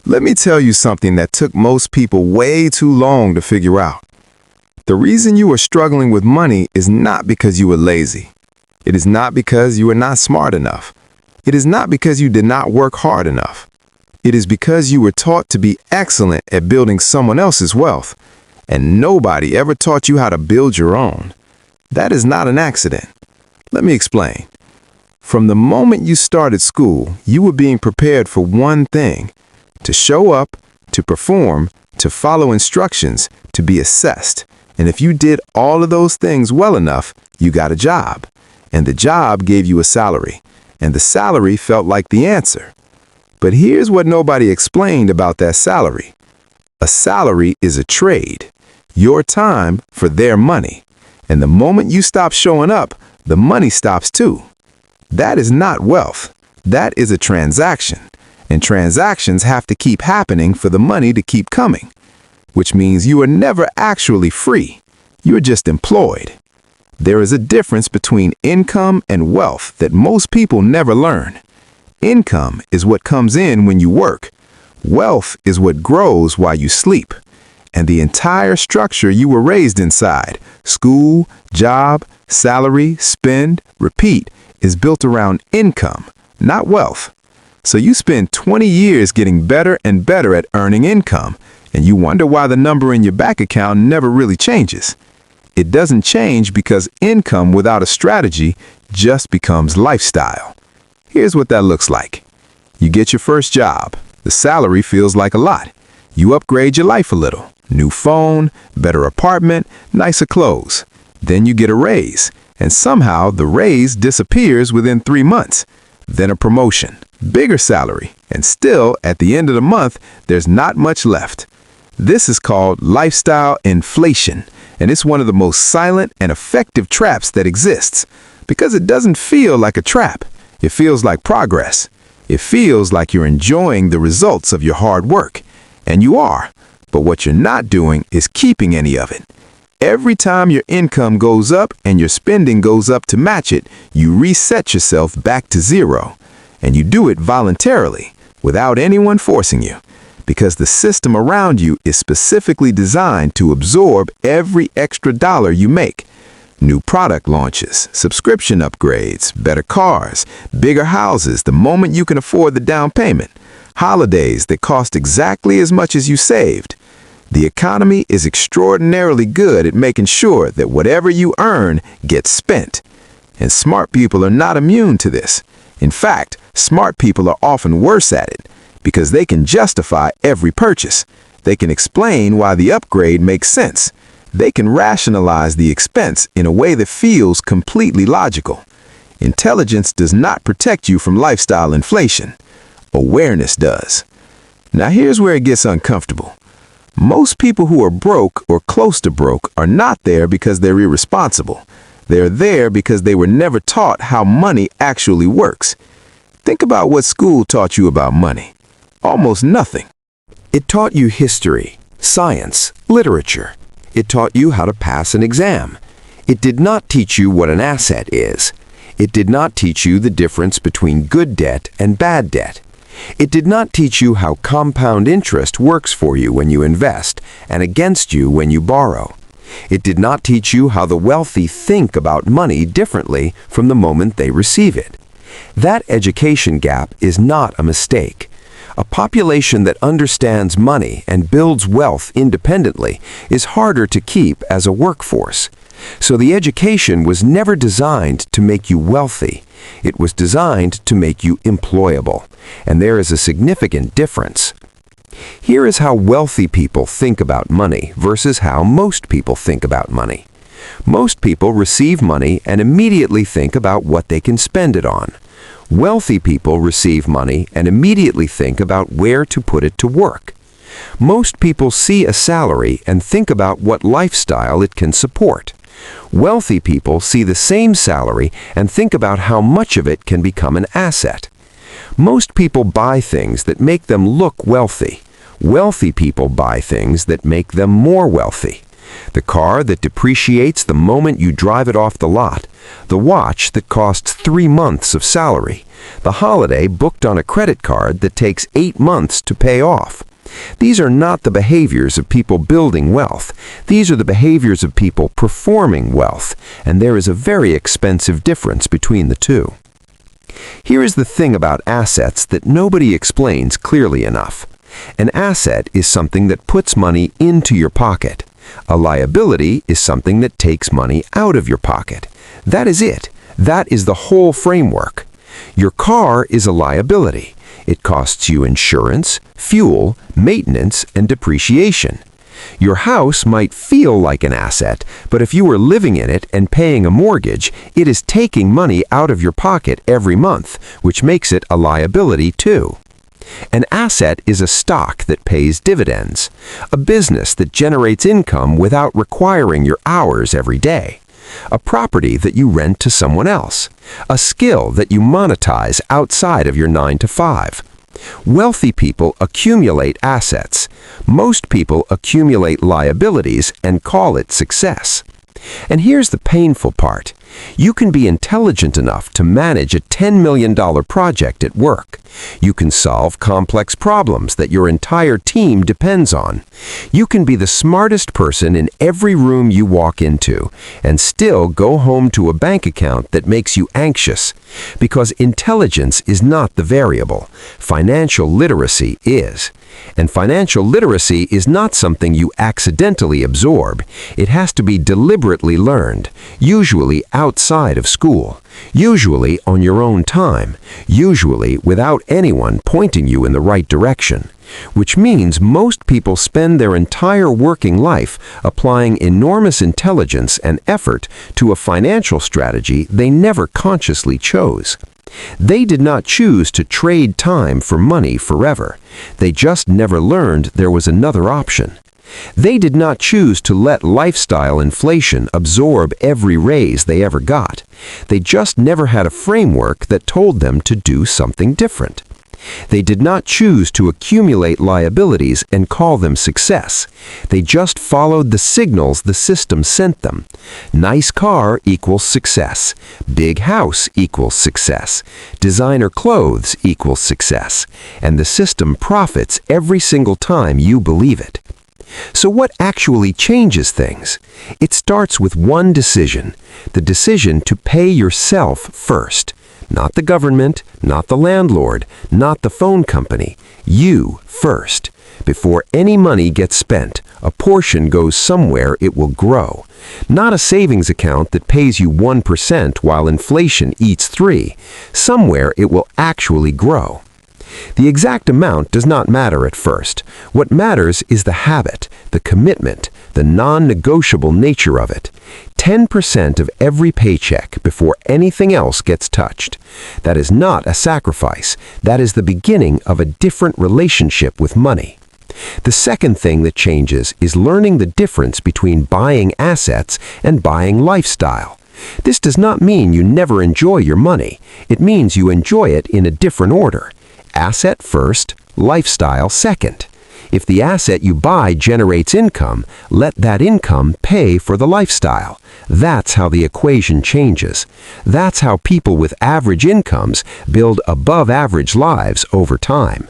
Let me tell you something that took most people way too long to figure out. The reason you are struggling with money is not because you are lazy. It is not because you are not smart enough. It is not because you did not work hard enough. It is because you were taught to be excellent at building someone else's wealth, and nobody ever taught you how to build your own. That is not an accident. Let me explain. From the moment you started school, you were being prepared for one thing: to show up, to perform, to follow instructions, to be assessed. And if you did all of those things well enough, you got a job. And the job gave you a salary. And the salary felt like the answer. But here's what nobody explained about that salary. A salary is a trade. Your time for their money. And the moment you stop showing up, the money stops too. That is not wealth. That is a transaction. And transactions have to keep happening for the money to keep coming. Which means you are never actually free. You are just employed. There is a difference between income and wealth that most people never learn. Income is what comes in when you work. Wealth is what grows while you sleep. And the entire structure you were raised inside, school, job, salary, spend, repeat, is built around income, not wealth. So you spend 20 years getting better and better at earning income, and you wonder why the number in your bank account never really changes. It doesn't change because income without a strategy just becomes lifestyle. Here's what that looks like. You get your first job. The salary feels like a lot. You upgrade your life a little. New phone, better apartment, nicer clothes. Then you get a raise, and somehow the raise disappears within 3 months. Then a promotion, bigger salary, and still, at the end of the month, there's not much left. This is called lifestyle inflation, and it's one of the most silent and effective traps that exists, because it doesn't feel like a trap. It feels like progress. It feels like you're enjoying the results of your hard work, and you are, but what you're not doing is keeping any of it. Every time your income goes up and your spending goes up to match it, you reset yourself back to zero. And you do it voluntarily, without anyone forcing you, because the system around you is specifically designed to absorb every extra dollar you make. New product launches, subscription upgrades, better cars, bigger houses the moment you can afford the down payment, holidays that cost exactly as much as you saved. The economy is extraordinarily good at making sure that whatever you earn gets spent. And smart people are not immune to this. In fact, smart people are often worse at it because they can justify every purchase. They can explain why the upgrade makes sense. They can rationalize the expense in a way that feels completely logical. Intelligence does not protect you from lifestyle inflation. Awareness does. Now here's where it gets uncomfortable. Most people who are broke or close to broke are not there because they're irresponsible. They're there because they were never taught how money actually works. Think about what school taught you about money. Almost nothing. It taught you history, science, literature. It taught you how to pass an exam. It did not teach you what an asset is. It did not teach you the difference between good debt and bad debt. It did not teach you how compound interest works for you when you invest and against you when you borrow. It did not teach you how the wealthy think about money differently from the moment they receive it. That education gap is not a mistake. A population that understands money and builds wealth independently is harder to keep as a workforce. So the education was never designed to make you wealthy. It was designed to make you employable. And there is a significant difference. Here is how wealthy people think about money versus how most people think about money. Most people receive money and immediately think about what they can spend it on. Wealthy people receive money and immediately think about where to put it to work. Most people see a salary and think about what lifestyle it can support. Wealthy people see the same salary and think about how much of it can become an asset. Most people buy things that make them look wealthy. Wealthy people buy things that make them more wealthy. The car that depreciates the moment you drive it off the lot. The watch that costs 3 months of salary. The holiday booked on a credit card that takes 8 months to pay off. These are not the behaviors of people building wealth. These are the behaviors of people performing wealth, and there is a very expensive difference between the two. Here is the thing about assets that nobody explains clearly enough. An asset is something that puts money into your pocket. A liability is something that takes money out of your pocket. That is it. That is the whole framework. Your car is a liability. It costs you insurance, fuel, maintenance, and depreciation. Your house might feel like an asset, but if you were living in it and paying a mortgage, it is taking money out of your pocket every month, which makes it a liability too. An asset is a stock that pays dividends, a business that generates income without requiring your hours every day, a property that you rent to someone else, a skill that you monetize outside of your 9 to 5. Wealthy people accumulate assets. Most people accumulate liabilities and call it success. And here's the painful part. You can be intelligent enough to manage a $10 million project at work. You can solve complex problems that your entire team depends on. You can be the smartest person in every room you walk into and still go home to a bank account that makes you anxious. Because intelligence is not the variable. Financial literacy is. And financial literacy is not something you accidentally absorb. It has to be deliberately learned, usually outside of school, usually on your own time, usually without anyone pointing you in the right direction. Which means most people spend their entire working life applying enormous intelligence and effort to a financial strategy they never consciously chose. They did not choose to trade time for money forever. They just never learned there was another option. They did not choose to let lifestyle inflation absorb every raise they ever got. They just never had a framework that told them to do something different. They did not choose to accumulate liabilities and call them success. They just followed the signals the system sent them. Nice car equals success. Big house equals success. Designer clothes equals success. And the system profits every single time you believe it. So what actually changes things? It starts with one decision, the decision to pay yourself first. Not the government, not the landlord, not the phone company. You first. Before any money gets spent, a portion goes somewhere it will grow. Not a savings account that pays you 1% while inflation eats 3%. Somewhere it will actually grow. The exact amount does not matter at first. What matters is the habit, the commitment, the non-negotiable nature of it. 10% of every paycheck before anything else gets touched. That is not a sacrifice. That is the beginning of a different relationship with money. The second thing that changes is learning the difference between buying assets and buying lifestyle. This does not mean you never enjoy your money. It means you enjoy it in a different order. Asset first, lifestyle second. If the asset you buy generates income, let that income pay for the lifestyle. That's how the equation changes. That's how people with average incomes build above-average lives over time.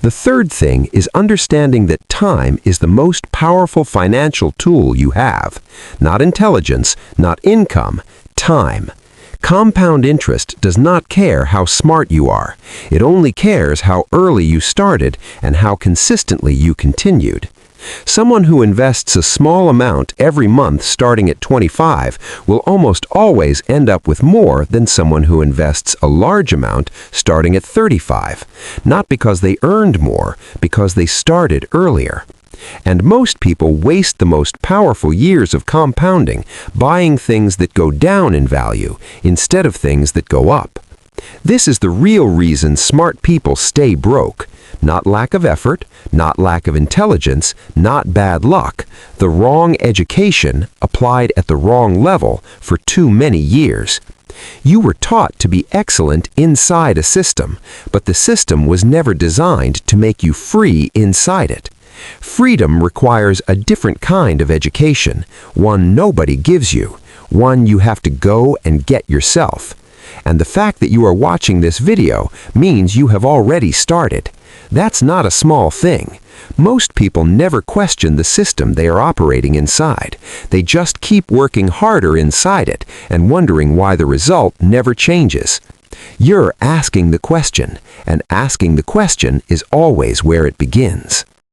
The third thing is understanding that time is the most powerful financial tool you have. Not intelligence, not income, time. Compound interest does not care how smart you are. It only cares how early you started and how consistently you continued. Someone who invests a small amount every month starting at 25 will almost always end up with more than someone who invests a large amount starting at 35. Not because they earned more, because they started earlier. And most people waste the most powerful years of compounding buying things that go down in value instead of things that go up. This is the real reason smart people stay broke. Not lack of effort, not lack of intelligence, not bad luck. The wrong education applied at the wrong level for too many years. You were taught to be excellent inside a system, but the system was never designed to make you free inside it. Freedom requires a different kind of education, one nobody gives you, one you have to go and get yourself. And the fact that you are watching this video means you have already started. That's not a small thing. Most people never question the system they are operating inside. They just keep working harder inside it and wondering why the result never changes. You're asking the question, and asking the question is always where it begins.